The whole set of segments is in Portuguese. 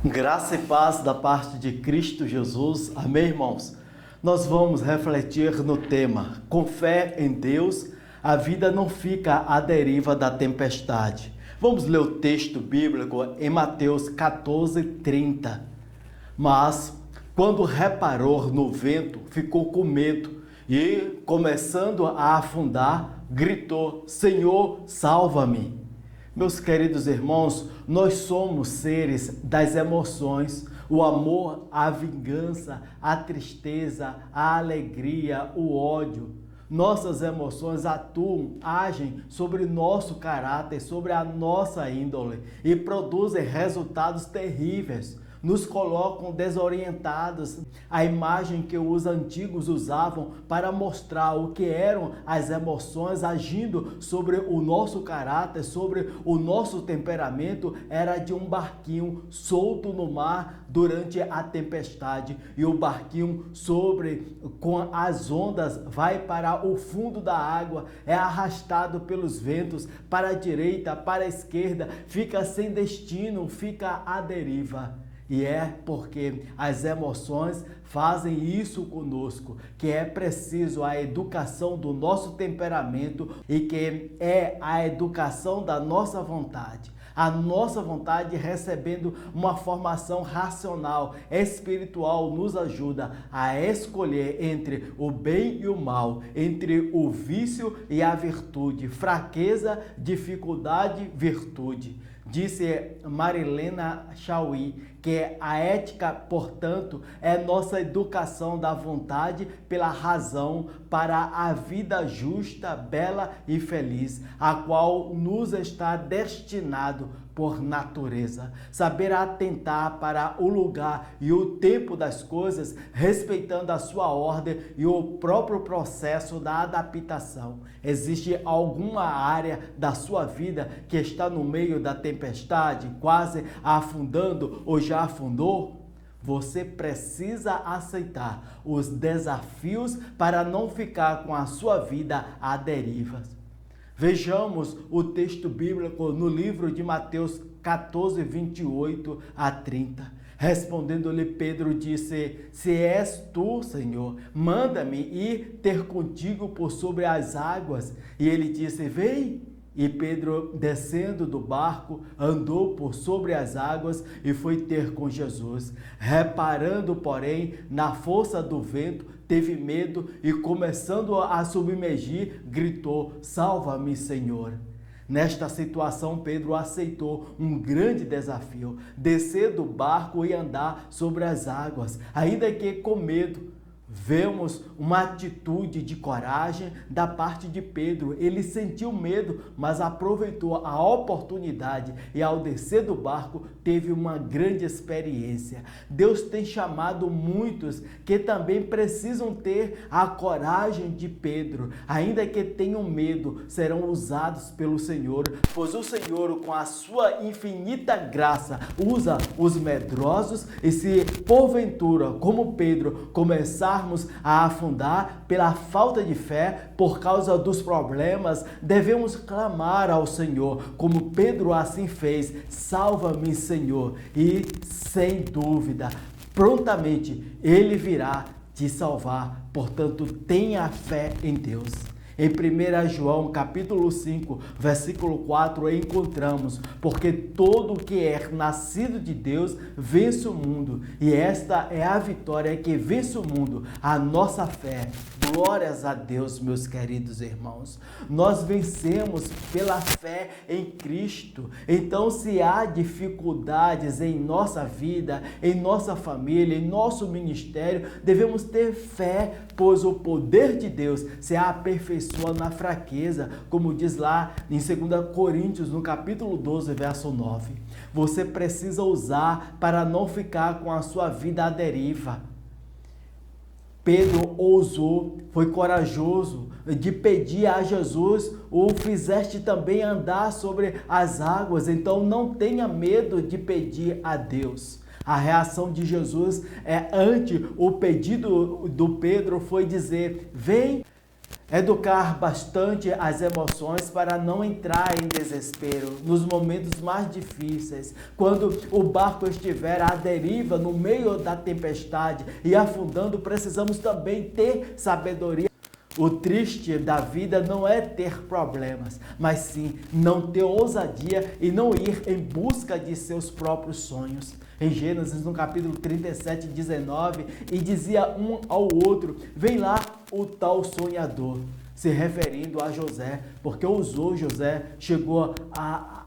Graça e paz da parte de Cristo Jesus. Amém, irmãos? Nós vamos refletir no tema: com fé em Deus, a vida não fica à deriva da tempestade. Vamos ler o texto bíblico em Mateus 14:30. Mas, quando reparou no vento, ficou com medo e, começando a afundar, gritou: Senhor, salva-me! Meus queridos irmãos, nós somos seres das emoções, o amor, a vingança, a tristeza, a alegria, o ódio. Nossas emoções atuam, agem sobre nosso caráter, sobre a nossa índole e produzem resultados terríveis. Nos colocam desorientados. A imagem que os antigos usavam para mostrar o que eram as emoções agindo sobre o nosso caráter, sobre o nosso temperamento, era de um barquinho solto no mar durante a tempestade. E o barquinho com as ondas vai para o fundo da água, é arrastado pelos ventos para a direita, para a esquerda, fica sem destino, fica à deriva. E é porque as emoções fazem isso conosco, que é preciso a educação do nosso temperamento e que é a educação da nossa vontade. A nossa vontade, recebendo uma formação racional, espiritual, nos ajuda a escolher entre o bem e o mal, entre o vício e a virtude, fraqueza, dificuldade, virtude. Disse Marilena Chauí que a ética, portanto, é nossa educação da vontade pela razão para a vida justa, bela e feliz, a qual nos está destinado por natureza. Saber atentar para o lugar e o tempo das coisas, respeitando a sua ordem e o próprio processo da adaptação. Existe alguma área da sua vida que está no meio da tempestade, quase afundando ou já afundou? Você precisa aceitar os desafios para não ficar com a sua vida à deriva. Vejamos o texto bíblico no livro de Mateus 14, 28 a 30. Respondendo-lhe Pedro disse: Se és tu, Senhor, manda-me ir ter contigo por sobre as águas. E ele disse: Vem. E Pedro, descendo do barco, andou por sobre as águas e foi ter com Jesus. Reparando, porém, na força do vento, teve medo e, começando a submergir, gritou: Salva-me, Senhor! Nesta situação, Pedro aceitou um grande desafio: descer do barco e andar sobre as águas, ainda que com medo. Vemos uma atitude de coragem da parte de Pedro. Ele sentiu medo, mas aproveitou a oportunidade e, ao descer do barco, teve uma grande experiência. Deus tem chamado muitos que também precisam ter a coragem de Pedro. Ainda que tenham medo, serão usados pelo Senhor, pois o Senhor, com a sua infinita graça, usa os medrosos. E se porventura, como Pedro, começarmos a afundar pela falta de fé, por causa dos problemas, devemos clamar ao Senhor, como Pedro assim fez: Salva-me, Senhor! E, sem dúvida, prontamente Ele virá te salvar. Portanto, tenha fé em Deus. Em 1 João capítulo 5, versículo 4, encontramos: porque todo que é nascido de Deus vence o mundo, e esta é a vitória que vence o mundo, a nossa fé. Glórias a Deus, meus queridos irmãos. Nós vencemos pela fé em Cristo. Então, se há dificuldades em nossa vida, em nossa família, em nosso ministério, devemos ter fé, pois o poder de Deus se aperfeiçoa na fraqueza, como diz lá em 2 Coríntios, no capítulo 12, verso 9. Você precisa usar para não ficar com a sua vida à deriva. Pedro ousou, foi corajoso de pedir a Jesus: o fizeste também andar sobre as águas. Então não tenha medo de pedir a Deus. A reação de Jesus ante o pedido do Pedro foi dizer: vem. Educar bastante as emoções para não entrar em desespero nos momentos mais difíceis. Quando o barco estiver à deriva no meio da tempestade e afundando, precisamos também ter sabedoria. O triste da vida não é ter problemas, mas sim não ter ousadia e não ir em busca de seus próprios sonhos. Em Gênesis, no capítulo 37, 19, e dizia um ao outro: vem lá o tal sonhador, se referindo a José, porque ousou José, chegou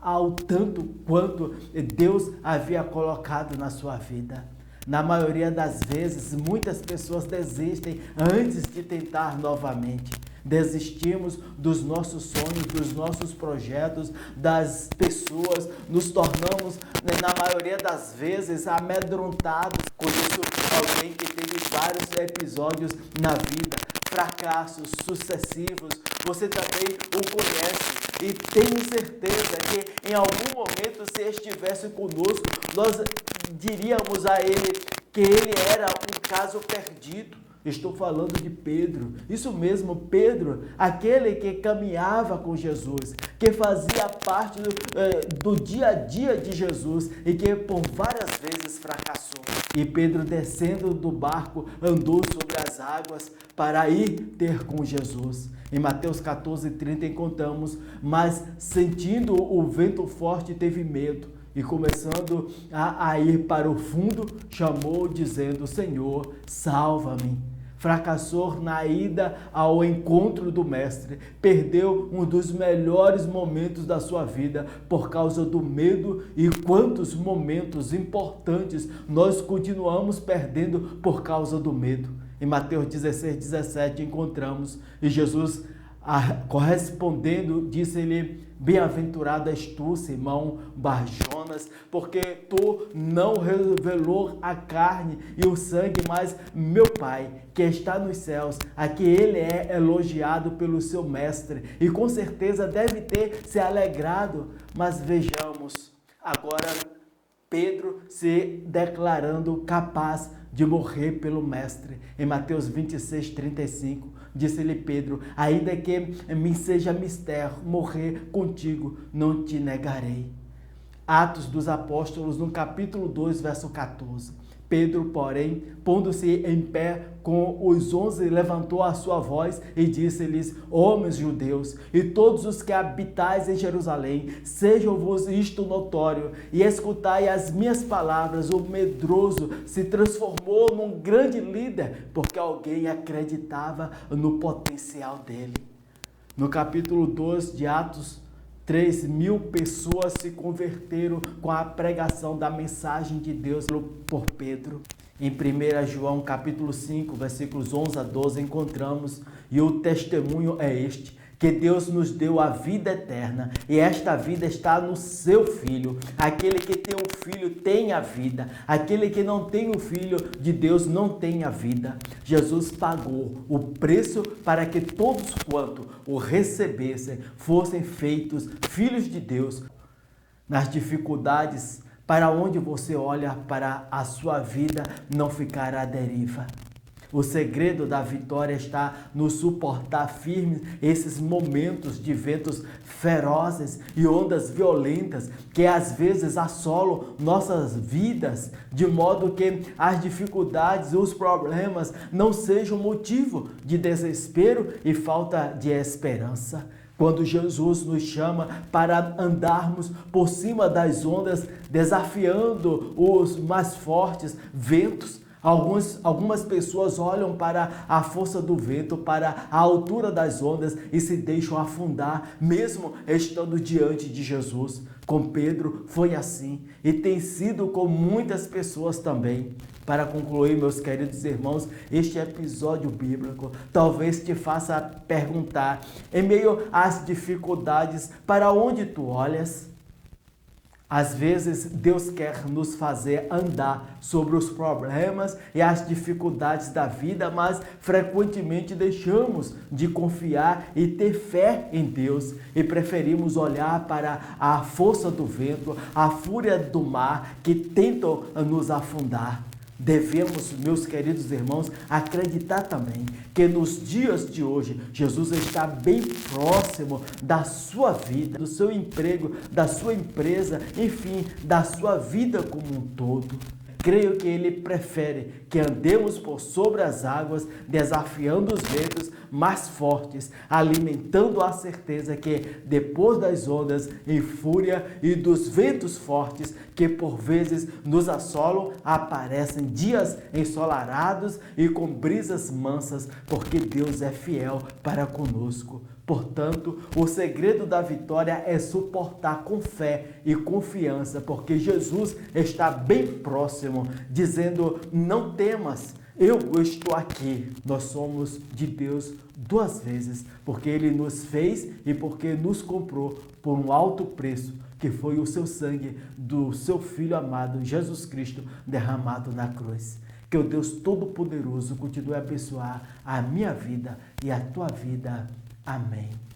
ao tanto quanto Deus havia colocado na sua vida. Na maioria das vezes, muitas pessoas desistem antes de tentar novamente. Desistimos dos nossos sonhos, dos nossos projetos, das pessoas, nos tornamos, na maioria das vezes, amedrontados. Conheço alguém que teve vários episódios na vida, fracassos sucessivos, você também o conhece. E tenho certeza que em algum momento, se estivesse conosco, nós diríamos a ele que ele era um caso perdido. Estou falando de Pedro, isso mesmo, Pedro, aquele que caminhava com Jesus, que fazia parte do dia a dia de Jesus e que por várias vezes fracassou. E Pedro, descendo do barco, andou sobre as águas para ir ter com Jesus. Em Mateus 14:30 encontramos: mas sentindo o vento forte, teve medo. E começando a ir para o fundo, chamou dizendo: Senhor, salva-me. Fracassou na ida ao encontro do Mestre, perdeu um dos melhores momentos da sua vida por causa do medo. E quantos momentos importantes nós continuamos perdendo por causa do medo. Em Mateus 16:17 encontramos: e Jesus, correspondendo, disse-lhe: bem-aventurado és tu, Simão Bar-Jonas, porque tu não revelou a carne e o sangue, mas meu Pai, que está nos céus. Aqui ele é elogiado pelo seu mestre e com certeza deve ter se alegrado. Mas vejamos agora Pedro se declarando capaz de morrer pelo mestre. Em Mateus 26:35, disse-lhe Pedro: ainda que me seja mister morrer contigo, não te negarei. Atos dos Apóstolos, no capítulo 2, verso 14. Pedro, porém, pondo-se em pé com os 11, levantou a sua voz e disse-lhes: homens judeus, e todos os que habitais em Jerusalém, sejam-vos isto notório, e escutai as minhas palavras. O medroso se transformou num grande líder, porque alguém acreditava no potencial dele. No capítulo 2 de Atos, 3.000 pessoas se converteram com a pregação da mensagem de Deus por Pedro. Em 1 João capítulo 5, versículos 11 a 12, encontramos: e o testemunho é este, que Deus nos deu a vida eterna, e esta vida está no seu Filho. Aquele que tem o Filho tem a vida, aquele que não tem o Filho de Deus não tem a vida. Jesus pagou o preço para que todos quanto o recebessem fossem feitos filhos de Deus. Nas dificuldades, para onde você olha para a sua vida não ficar à deriva. O segredo da vitória está no suportar firmes esses momentos de ventos ferozes e ondas violentas que às vezes assolam nossas vidas, de modo que as dificuldades e os problemas não sejam motivo de desespero e falta de esperança. Quando Jesus nos chama para andarmos por cima das ondas, desafiando os mais fortes ventos, algumas pessoas olham para a força do vento, para a altura das ondas e se deixam afundar, mesmo estando diante de Jesus. Com Pedro foi assim e tem sido com muitas pessoas também. Para concluir, meus queridos irmãos, este episódio bíblico talvez te faça perguntar, em meio às dificuldades, para onde tu olhas? Às vezes, Deus quer nos fazer andar sobre os problemas e as dificuldades da vida, mas frequentemente deixamos de confiar e ter fé em Deus e preferimos olhar para a força do vento, a fúria do mar que tentam nos afundar. Devemos, meus queridos irmãos, acreditar também que nos dias de hoje, Jesus está bem próximo da sua vida, do seu emprego, da sua empresa, enfim, da sua vida como um todo. Creio que Ele prefere que andemos por sobre as águas, desafiando os ventos mais fortes, alimentando a certeza que depois das ondas em fúria e dos ventos fortes que por vezes nos assolam, aparecem dias ensolarados e com brisas mansas, porque Deus é fiel para conosco. Portanto, o segredo da vitória é suportar com fé e confiança, porque Jesus está bem próximo, dizendo: não temas, eu estou aqui. Nós somos de Deus duas vezes, porque Ele nos fez e porque nos comprou por um alto preço, que foi o seu sangue do seu Filho amado, Jesus Cristo, derramado na cruz. Que o Deus Todo-Poderoso continue a abençoar a minha vida e a tua vida. Amém.